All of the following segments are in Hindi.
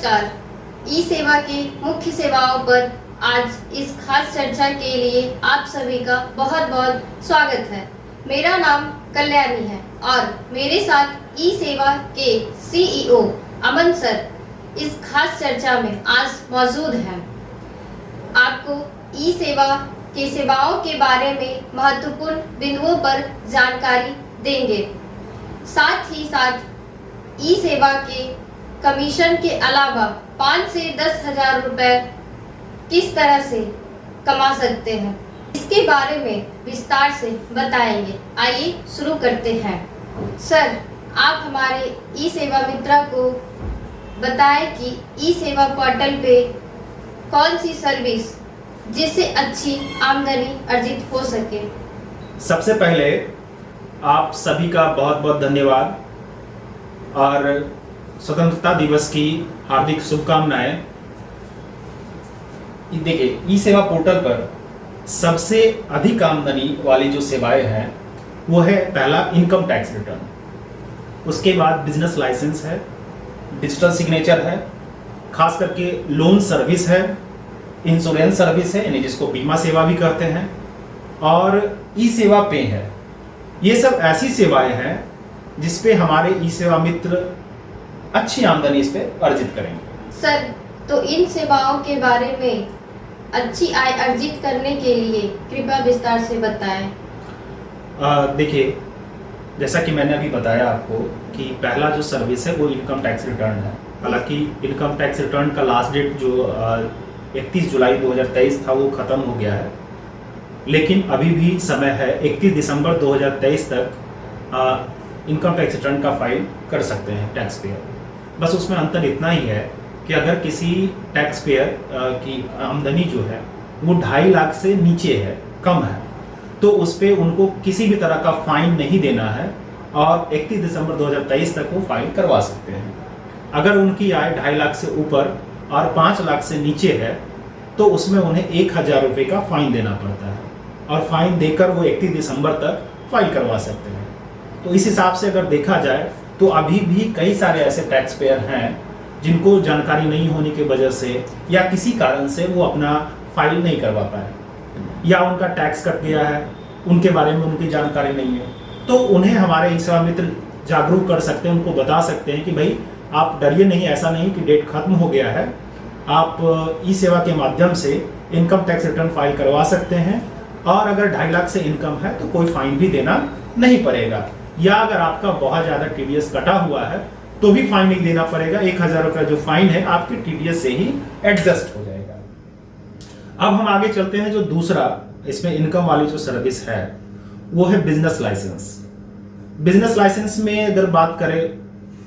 नमस्कार। ई सेवा की मुख्य सेवाओं पर आज इस खास चर्चा के लिए आप सभी का बहुत बहुत स्वागत है। मेरा नाम कल्याणी है और मेरे साथ ई सेवा के सीईओ अमन सर इस खास चर्चा में आज मौजूद हैं। आपको ई सेवा के सेवाओं के बारे में महत्वपूर्ण बिंदुओं पर जानकारी देंगे। साथ ही साथ ई सेवा के कमीशन के अलावा 5 से 10 हजार रुपए किस तरह से कमा सकते हैं, इसके बारे में विस्तार से बताएंगे। आइए शुरू करते हैं। सर, आप हमारे ई सेवा मित्रा को बताएं कि ई सेवा पोर्टल पे कौन सी सर्विस जिससे अच्छी आमदनी अर्जित हो सके। सबसे पहले आप सभी का बहुत बहुत धन्यवाद और स्वतंत्रता दिवस की हार्दिक शुभकामनाएं। देखिए, ई सेवा पोर्टल पर सबसे अधिक आमदनी वाली जो सेवाएं हैं वो है पहला इनकम टैक्स रिटर्न, उसके बाद बिजनेस लाइसेंस है, डिजिटल सिग्नेचर है, खास करके लोन सर्विस है, इंश्योरेंस सर्विस है यानी जिसको बीमा सेवा भी कहते हैं, और ई सेवा पे है। ये सब ऐसी सेवाएं हैं जिसपे हमारे ई सेवा मित्र अच्छी आमदनी इस पे अर्जित करेंगे। सर, तो इन सेवाओं के बारे में अच्छी आय अर्जित करने के लिए कृपया विस्तार से बताएं। देखिए, जैसा कि मैंने अभी बताया आपको कि पहला जो सर्विस है वो इनकम टैक्स रिटर्न है। हालांकि इनकम टैक्स रिटर्न का लास्ट डेट जो 31 जुलाई 2023 था वो ख़त्म हो गया है, लेकिन अभी भी समय है। 31 दिसंबर 2023 तक इनकम टैक्स रिटर्न का फाइल कर सकते हैं टैक्स पेयर। बस उसमें अंतर इतना ही है कि अगर किसी टैक्स पेयर की आमदनी जो है वो 2.5 लाख से नीचे है, कम है, तो उस पर उनको किसी भी तरह का फाइन नहीं देना है और 31 दिसंबर 2023 तक वो फाइल करवा सकते हैं। अगर उनकी आय 2.5 लाख से ऊपर और 5 लाख से नीचे है तो उसमें उन्हें 1,000 रुपये का फाइन देना पड़ता है और फाइन देकर वो 31 दिसंबर तक फाइल करवा सकते हैं। तो इस हिसाब से अगर देखा जाए तो अभी भी कई सारे ऐसे टैक्स पेयर हैं जिनको जानकारी नहीं होने की वजह से या किसी कारण से वो अपना फाइल नहीं करवा पाए, या उनका टैक्स कट गया है, उनके बारे में उनकी जानकारी नहीं है, तो उन्हें हमारे ई सेवा मित्र जागरूक कर सकते हैं, उनको बता सकते हैं कि भाई आप डरिए नहीं, ऐसा नहीं कि डेट खत्म हो गया है, आप ई सेवा के माध्यम से इनकम टैक्स रिटर्न फाइल करवा सकते हैं और अगर 2.5 लाख से इनकम है तो कोई फाइन भी देना नहीं पड़ेगा, या अगर आपका बहुत ज़्यादा टीडीएस कटा हुआ है तो भी फाइन नहीं देना पड़ेगा। 1,000 रुपये जो फाइन है आपके टीडीएस से ही एडजस्ट हो जाएगा। अब हम आगे चलते हैं। जो दूसरा इसमें इनकम वाली जो सर्विस है वो है बिजनेस लाइसेंस। बिजनेस लाइसेंस में अगर बात करें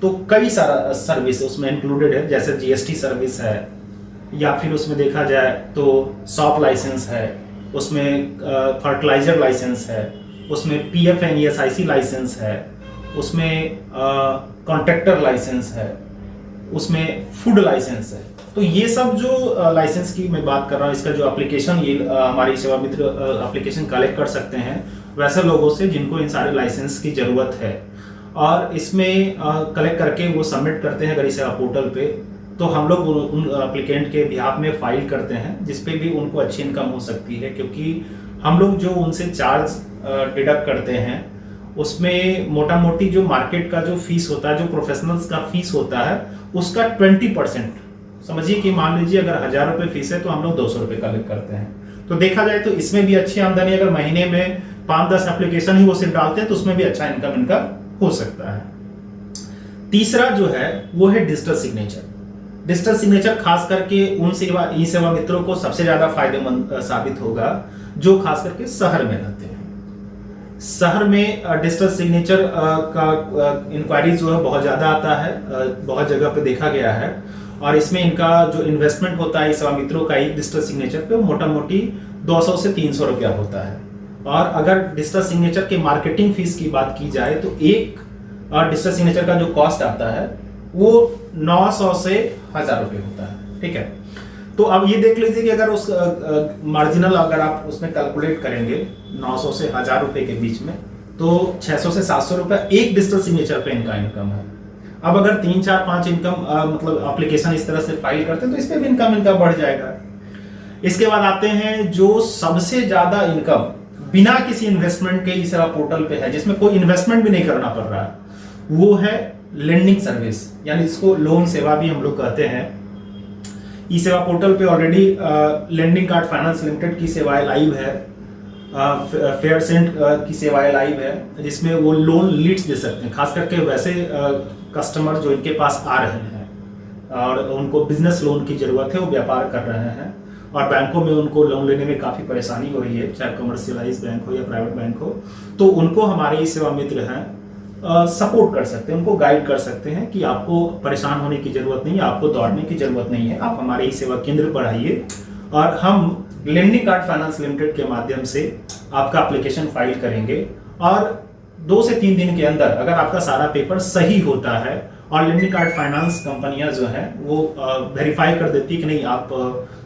तो कई सारा सर्विस उसमें इंक्लूडेड है, जैसे जीएसटी सर्विस है, या फिर उसमें देखा जाए तो शॉप लाइसेंस है, उसमें फर्टिलाइजर लाइसेंस है, उसमें PFNESIC लाइसेंस है, उसमें कॉन्ट्रैक्टर लाइसेंस है, उसमें फूड लाइसेंस है। तो ये सब जो लाइसेंस की मैं बात कर रहा हूँ, इसका जो एप्लीकेशन ये हमारी सेवा मित्र एप्लीकेशन कलेक्ट कर सकते हैं वैसे लोगों से जिनको इन सारे लाइसेंस की ज़रूरत है, और इसमें कलेक्ट करके वो सबमिट करते हैं अगर इस सेवा पोर्टल पे, तो हम लोग उन एप्लीकेंट के बिहाफ में फाइल करते हैं, जिसपे भी उनको अच्छी इनकम हो सकती है, क्योंकि हम लोग जो उनसे चार्ज डिडक्ट करते हैं उसमें मोटा मोटी जो मार्केट का जो फीस होता है, जो प्रोफेशनल्स का फीस होता है, उसका 20% समझिए कि मान लीजिए अगर 1,000 रुपये फीस है तो हम लोग 200 रुपये कलेक्ट करते हैं। तो देखा जाए तो इसमें भी अच्छी आमदनी, अगर महीने में 5-10 एप्लीकेशन ही वो सिर्फ डालते हैं तो उसमें भी अच्छा इनकम इनका हो सकता है। तीसरा जो है वो है डिजिटल सिग्नेचर। डिजिटल सिग्नेचर खास करके उन ई सेवा मित्रों को सबसे ज्यादा फायदेमंद साबित होगा जो खास करके शहर में रहते हैं। शहर में डिजिटल सिग्नेचर का इंक्वायरी जो है बहुत ज़्यादा आता है, बहुत जगह पे देखा गया है, और इसमें इनका जो इन्वेस्टमेंट होता है सेवा मित्रों का एक डिजिटल सिग्नेचर पे मोटा मोटी 200 से 300 रुपया होता है। और अगर डिजिटल सिग्नेचर के मार्केटिंग फीस की बात की जाए तो एक डिजिटल सिग्नेचर का जो कॉस्ट आता है वो 900 से 1,000 रुपये होता है। ठीक है, तो अब ये देख लीजिए कि अगर उस मार्जिनल अगर आप उसमें कैलकुलेट करेंगे 900 से 1,000 रुपये के बीच में, तो 600 से 700 रुपये एक डिजिटल सिग्नेचर पे इनका इनकम है। अब अगर 3 4 5 इनकम मतलब एप्लीकेशन इस तरह से फाइल करते हैं तो इस पे भी इनकम इनका बढ़ जाएगा। इसके बाद आते हैं जो सबसे ज्यादा इनकम बिना किसी इन्वेस्टमेंट के ई सेवा पोर्टल पे है, जिसमें कोई इन्वेस्टमेंट भी नहीं करना पड़ रहा है, वो है लेंडिंग सर्विस, यानी इसको लोन सेवा भी हम लोग कहते हैं। ई सेवा पोर्टल पे already lending card finance limited की सेवाएं लाइव है, फेयर सेंट की सेवाएं लाइव है, जिसमें वो लोन लीड्स दे सकते हैं, खास करके वैसे कस्टमर जो इनके पास आ रहे हैं और उनको बिजनेस लोन की जरूरत है, वो व्यापार कर रहे हैं और बैंकों में उनको लोन लेने में काफ़ी परेशानी हो रही है, चाहे कमर्शियलाइज बैंक हो या प्राइवेट बैंक हो, तो उनको हमारे ई सेवा मित्र हैं सपोर्ट कर सकते हैं, उनको गाइड कर सकते हैं कि आपको परेशान होने की जरूरत नहीं है, आपको दौड़ने की जरूरत नहीं है, आप हमारे ई सेवा केंद्र पर आइए और हम लेंडिंग कार्ड फाइनेंस लिमिटेड के माध्यम से आपका एप्लीकेशन फाइल करेंगे और 2 से 3 दिन के अंदर अगर आपका सारा पेपर सही होता है और लेंडिंग कार्ड फाइनेंस कंपनियां जो है वो वेरीफाई कर देती कि नहीं आप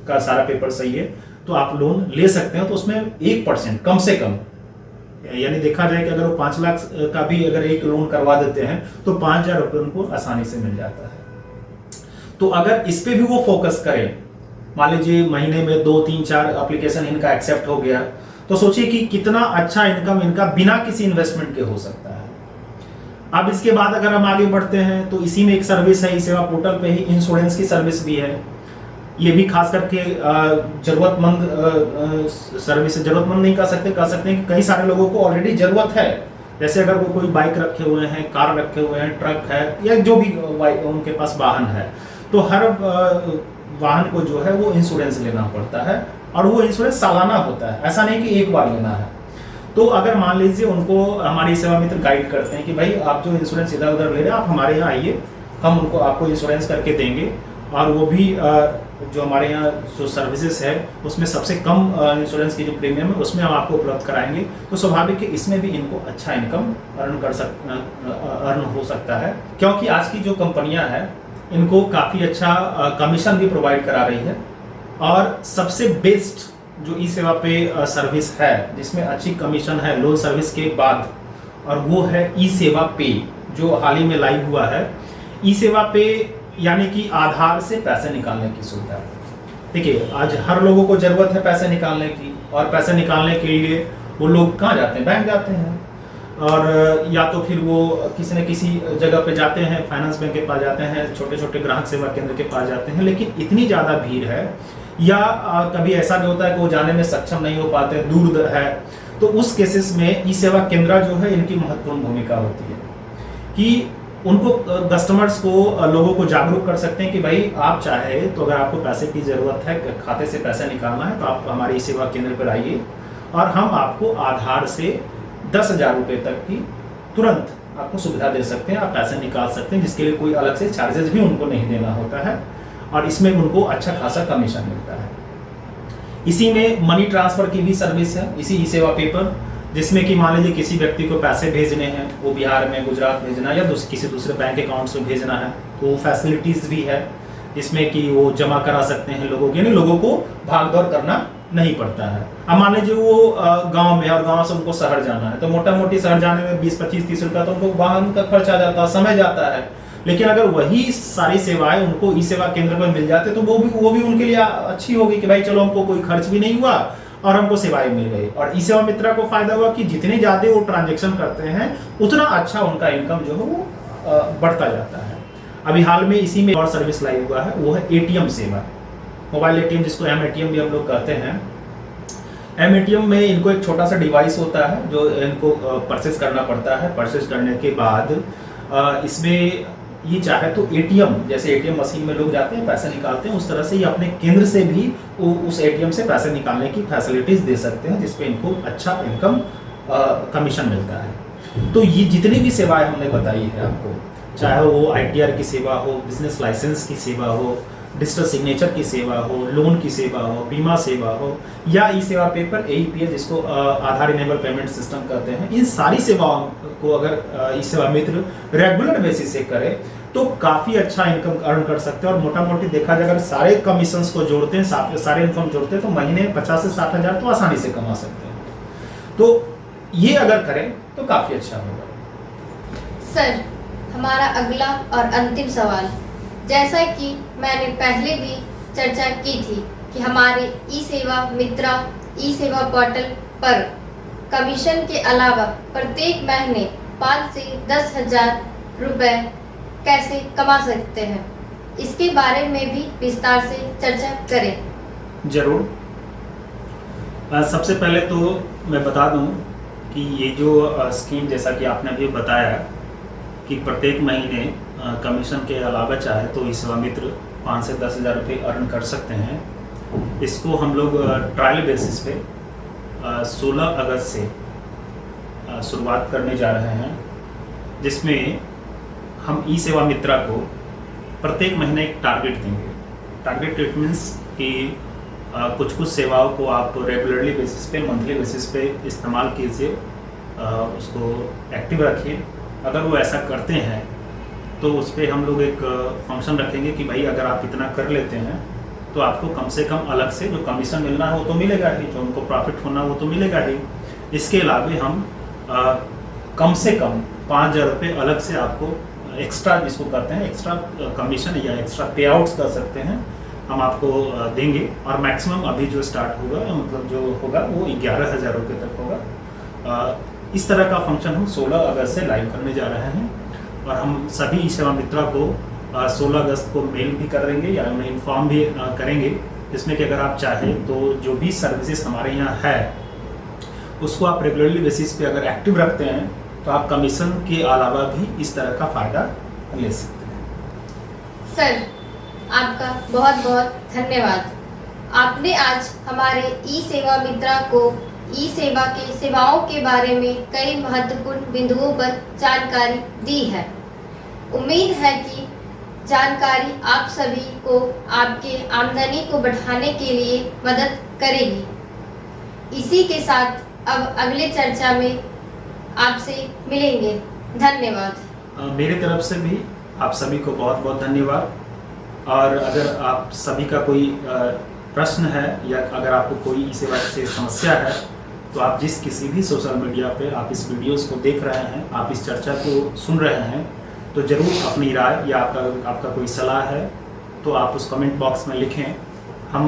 का सारा पेपर सही है, तो आप लोन ले सकते हैं। तो उसमें 1% कम से कम, यानी देखा जाए कि अगर वो 5 लाख का भी अगर एक लोन करवा देते हैं तो 5,000 रुपये उनको आसानी से मिल जाता है। तो अगर इस पे भी वो फोकस करें, मान लीजिए महीने में 2 3 4 एप्लीकेशन इनका एक्सेप्ट हो गया, तो सोचिए कि कितना अच्छा इनकम इनका बिना किसी इन्वेस्टमेंट के हो सकता है। अब इसके बाद अगर हम आगे बढ़ते हैं तो इसी में एक सर्विस है, ई सेवा पोर्टल पे ही इंश्योरेंस की सर्विस भी है। ये भी खास करके जरूरतमंद सर्विस है, जरूरतमंद नहीं कह सकते हैं कि कई सारे लोगों को ऑलरेडी जरूरत है। जैसे अगर वो कोई बाइक रखे हुए हैं, कार रखे हुए हैं, ट्रक है या जो भी उनके पास वाहन है, तो हर वाहन को जो है वो इंश्योरेंस लेना पड़ता है और वो इंश्योरेंस सालाना होता है, ऐसा नहीं कि एक बार लेना है। तो अगर मान लीजिए उनको हमारे सेवा मित्र गाइड करते हैं कि भाई आप जो इंश्योरेंस इधर उधर ले रहे हैं, आप हमारे यहाँ आइए, हम उनको आपको इंश्योरेंस करके देंगे और वो भी जो हमारे यहाँ जो सर्विसेज है उसमें सबसे कम इंश्योरेंस की जो प्रीमियम है उसमें हम आपको उपलब्ध कराएंगे। तो स्वाभाविक है इसमें भी इनको अच्छा इनकम अर्न हो सकता है, क्योंकि आज की जो कंपनियां हैं इनको काफ़ी अच्छा कमीशन भी प्रोवाइड करा रही है। और सबसे बेस्ट जो ई सेवा पे सर्विस है जिसमें अच्छी कमीशन है लोन सर्विस के बाद, और वो है ई सेवा पे, जो हाल ही में लाइव हुआ है। ई सेवा पे यानी कि आधार से पैसे निकालने की सुविधा। देखिए आज हर लोगों को जरूरत है पैसे निकालने की, और पैसे निकालने के लिए वो लोग कहाँ जाते हैं, बैंक जाते हैं, और या तो फिर वो किसी न किसी जगह पे जाते हैं, फाइनेंस बैंक के पास जाते हैं, छोटे छोटे ग्राहक सेवा केंद्र के पास जाते हैं। लेकिन इतनी ज़्यादा भीड़ है या कभी ऐसा भी होता है कि वो जाने में सक्षम नहीं हो पाते, दूर है, तो उस केसेस में ई सेवा केंद्र जो है इनकी महत्वपूर्ण भूमिका होती है कि उनको कस्टमर्स को लोगों को जागरूक कर सकते हैं कि भाई आप चाहे तो अगर आपको पैसे की ज़रूरत है, खाते से पैसा निकालना है, तो आप हमारे ई सेवा केंद्र पर आइए और हम आपको आधार से 10,000 रुपये तक की तुरंत आपको सुविधा दे सकते हैं, आप पैसे निकाल सकते हैं, जिसके लिए कोई अलग से चार्जेस भी उनको नहीं देना होता है और इसमें उनको अच्छा खासा कमीशन मिलता है। इसी में मनी ट्रांसफ़र की भी सर्विस है, इसी ई सेवा पेपर, जिसमें कि मान लीजिए किसी व्यक्ति को पैसे भेजने हैं, वो बिहार में, गुजरात भेजना या किसी दूसरे बैंक अकाउंट से भेजना है, तो वो फैसिलिटीज़ भी है जिसमें कि वो जमा करा सकते हैं लोगों के, यानी लोगों को भाग दौड़ करना नहीं पड़ता है। अब मान लीजिए वो गांव में और गांव से उनको शहर जाना है, तो मोटा मोटी शहर जाने में 20 25 30 रुपया तो उनको वाहन का खर्च आ जाता है, समय जाता है। लेकिन अगर वही सारी सेवाएं उनको ई सेवा केंद्र पर मिल जाते तो वो भी उनके लिए अच्छी होगी कि भाई चलो हमको कोई खर्च भी नहीं हुआ और हमको सेवाएं मिल गई। और ई सेवा मित्र को फायदा हुआ कि जितने ज़्यादा वो ट्रांजेक्शन करते हैं उतना अच्छा उनका इनकम जो है वो बढ़ता जाता है। अभी हाल में इसी में और सर्विस लाइव हुआ है, वो है एटीएम सेवा, मोबाइल एटीएम, जिसको एम एटीएम भी हम लोग कहते हैं। एम एटीएम में इनको एक छोटा सा डिवाइस होता है जो इनको परचेस करना पड़ता है। परचेस करने के बाद इसमें ये चाहे तो एटीएम, जैसे एटीएम मशीन में लोग जाते हैं पैसे निकालते हैं, उस तरह से ये अपने केंद्र से भी उस एटीएम से पैसे निकालने की फैसिलिटीज दे सकते हैं, जिसपे इनको अच्छा इनकम कमीशन मिलता है। तो ये जितनी भी सेवाएं हमने बताई है आपको, चाहे वो आईटीआर की सेवा हो, बिजनेस लाइसेंस की सेवा हो, डिजिटल सिग्नेचर की सेवा हो, लोन की सेवा हो, बीमा सेवा हो, या ई सेवा पेपर AEPS जिसको आधार इनेबल पेमेंट सिस्टम कहते हैं, इन सारी सेवाओं को अगर ई सेवा मित्र रेगुलर बेसिस से करे तो काफ़ी अच्छा इनकम अर्न कर सकते हैं। और मोटा मोटी देखा जाए अगर सारे कमीशंस को जोड़ते हैं, सारे इनकम जोड़ते हैं, तो महीने 50 से 60 हज़ार तो आसानी से कमा सकते हैं। तो ये अगर करें तो काफ़ी अच्छा होगा। सर, हमारा अगला और अंतिम सवाल, जैसा कि मैंने पहले भी चर्चा की थी कि हमारे ई सेवा मित्रा ई सेवा पोर्टल पर कमीशन के अलावा प्रत्येक महीने 5 से 10,000 रुपए कैसे कमा सकते हैं, इसके बारे में भी विस्तार से चर्चा करें। जरूर। सबसे पहले तो मैं बता दूं कि ये जो स्कीम, जैसा कि आपने अभी बताया कि प्रत्येक महीने कमीशन के अलावा चाहे तो ई सेवा मित्र 5 से 10,000 रुपये अर्न कर सकते हैं। इसको हम लोग ट्रायल बेसिस पे 16 अगस्त से शुरुआत करने जा रहे हैं, जिसमें हम ई सेवा मित्रा को प्रत्येक महीने एक टारगेट देंगे। टारगेट इट मीन्स कि कुछ कुछ सेवाओं को आप रेगुलरली बेसिस पे, मंथली बेसिस पे इस्तेमाल कीजिए, उसको एक्टिव रखिए। अगर वो ऐसा करते हैं तो उस पर हम लोग एक फंक्शन रखेंगे कि भाई अगर आप इतना कर लेते हैं तो आपको कम से कम अलग से जो कमीशन मिलना है वो तो मिलेगा ही, जो उनको प्रॉफिट होना वो तो मिलेगा ही। इसके अलावा हम कम से कम 5,000 रुपये अलग से आपको एक्स्ट्रा, जिसको कहते हैं एक्स्ट्रा कमीशन या एक्स्ट्रा पे आउट्स कर सकते हैं, हम आपको देंगे। और मैक्सिमम अभी जो स्टार्ट होगा, मतलब जो होगा वो 11,000 रुपये तक होगा। इस तरह का फंक्शन हम 16 अगस्त से लाइव करने जा रहे हैं और हम सभी ई सेवा मित्रा को 16 अगस्त को मेल भी कर देंगे या उन्हें इन्फॉर्म भी करेंगे, जिसमें कि अगर आप चाहें तो जो भी सर्विसेज हमारे यहाँ है उसको आप रेगुलरली बेसिस पे अगर एक्टिव रखते हैं तो आप कमीशन के अलावा भी इस तरह का फ़ायदा ले सकते हैं। सर, आपका बहुत बहुत धन्यवाद। आपने आज हमारे ई सेवा मित्रा को ई सेवा के सेवाओं के बारे में कई महत्वपूर्ण बिंदुओं पर जानकारी दी है। उम्मीद है कि जानकारी आप सभी को आपके आमदनी को बढ़ाने के लिए मदद करेगी। इसी के साथ अब अगले चर्चा में आपसे मिलेंगे। धन्यवाद। मेरी तरफ से भी आप सभी को बहुत बहुत धन्यवाद। और अगर आप सभी का कोई प्रश्न है या अगर आपको कोई ई सेवा से समस्या है तो आप जिस किसी भी सोशल मीडिया पे आप इस वीडियोस को देख रहे हैं, आप इस चर्चा को सुन रहे हैं, तो ज़रूर अपनी राय या आपका कोई सलाह है तो आप उस कमेंट बॉक्स में लिखें। हम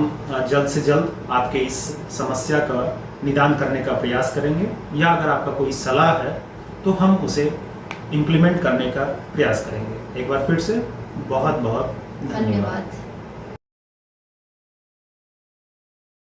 जल्द से जल्द आपके इस समस्या का निदान करने का प्रयास करेंगे, या अगर आपका कोई सलाह है तो हम उसे इम्प्लीमेंट करने का प्रयास करेंगे। एक बार फिर से बहुत बहुत धन्यवाद।